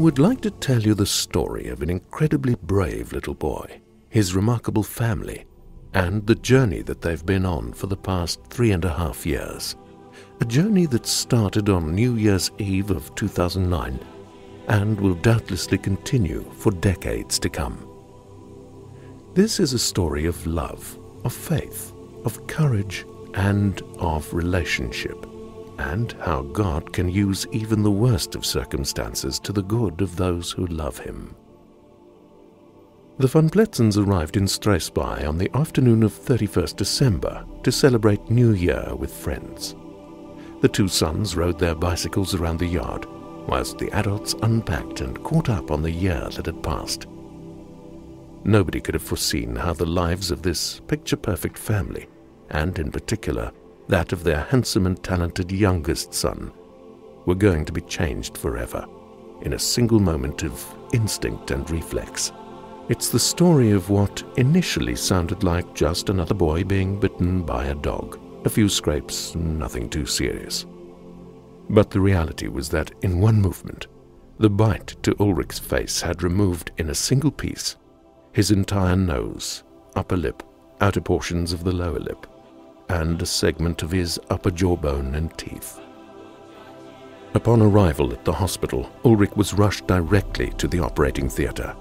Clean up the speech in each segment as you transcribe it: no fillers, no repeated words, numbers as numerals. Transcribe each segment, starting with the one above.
would like to tell you the story of an incredibly brave little boy, his remarkable family, and the journey that they've been on for the past 3.5 years. A journey that started on New Year's Eve of 2009 and will doubtlessly continue for decades to come. This is a story of love, of faith, of courage, and of relationship, and how God can use even the worst of circumstances to the good of those who love Him. The Van Pletzens arrived in Strasbourg on the afternoon of 31st December to celebrate New Year with friends. The two sons rode their bicycles around the yard, whilst the adults unpacked and caught up on the year that had passed. Nobody could have foreseen how the lives of this picture-perfect family, and in particular that of their handsome and talented youngest son, were going to be changed forever in a single moment of instinct and reflex. It's the story of what initially sounded like just another boy being bitten by a dog. A few scrapes, nothing too serious. But the reality was that in one movement, the bite to Ulrich's face had removed in a single piece his entire nose, upper lip, outer portions of the lower lip, and a segment of his upper jawbone and teeth. Upon arrival at the hospital, Ulrich was rushed directly to the operating theatre.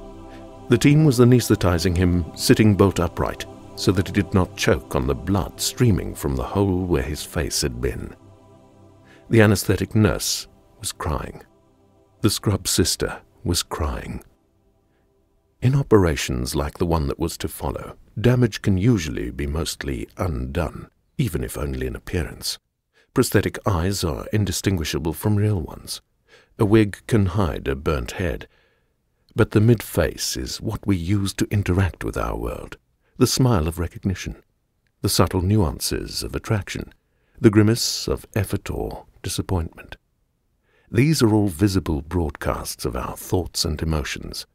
The team was anesthetizing him sitting bolt upright so that he did not choke on the blood streaming from the hole where his face had been. The anesthetic nurse was crying. The scrub sister was crying. In operations like the one that was to follow, damage can usually be mostly undone, even if only in appearance. Prosthetic eyes are indistinguishable from real ones. A wig can hide a burnt head. But the mid-face is what we use to interact with our world, the smile of recognition, the subtle nuances of attraction, the grimace of effort or disappointment. These are all visible broadcasts of our thoughts and emotions,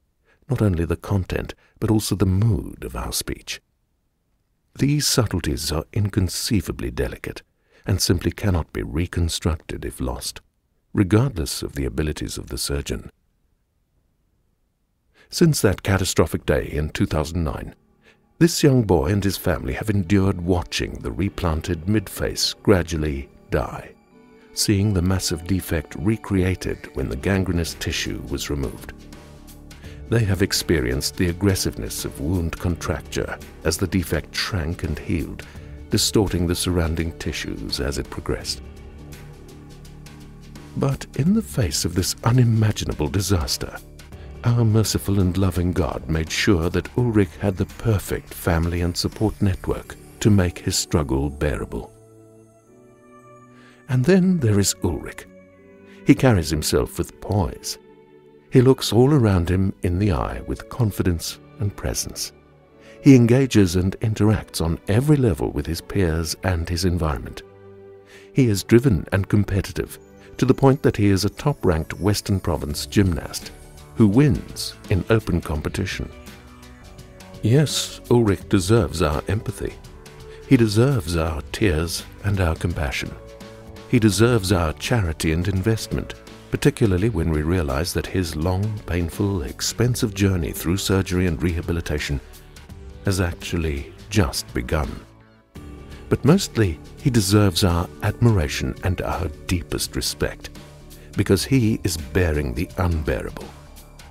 not only the content, but also the mood of our speech. These subtleties are inconceivably delicate and simply cannot be reconstructed if lost, regardless of the abilities of the surgeon. Since that catastrophic day in 2009, this young boy and his family have endured watching the replanted mid-face gradually die, seeing the massive defect recreated when the gangrenous tissue was removed. They have experienced the aggressiveness of wound contracture as the defect shrank and healed, distorting the surrounding tissues as it progressed. But in the face of this unimaginable disaster, our merciful and loving God made sure that Ulrich had the perfect family and support network to make his struggle bearable. And then there is Ulrich. He carries himself with poise. He looks all around him in the eye with confidence and presence. He engages and interacts on every level with his peers and his environment. He is driven and competitive to the point that he is a top-ranked Western Province gymnast who wins in open competition. Yes, Ulrich deserves our empathy. He deserves our tears and our compassion. He deserves our charity and investment, particularly when we realize that his long, painful, expensive journey through surgery and rehabilitation has actually just begun. But mostly, he deserves our admiration and our deepest respect, because he is bearing the unbearable,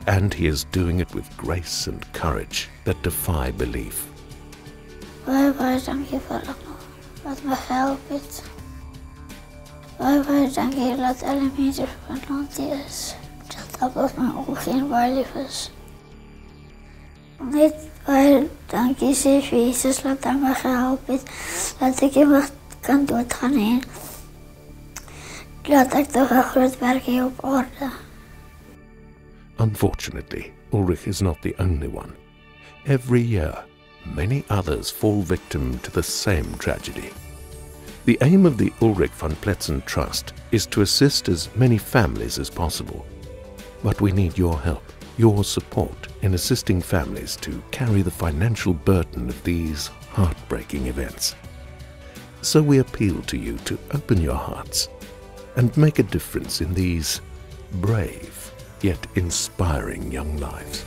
and he is doing it with grace and courage that defy belief. Bye-bye, dank je voor wat me helpt. Bye-bye, dank je dat alle mensen van ons is. Dat op mijn oog geen waarlijk is. Niet waar, dank je, Heer Jezus, dat hij me geholpen dat ik iemand kan doodgaan heen. Dat ik toch een groot werk heb op orde. Unfortunately, Ulrich is not the only one. Every year, many others fall victim to the same tragedy. The aim of the Ulrich van Pletzen Trust is to assist as many families as possible. But we need your help, your support in assisting families to carry the financial burden of these heartbreaking events. So we appeal to you to open your hearts and make a difference in these brave yet inspiring young lives.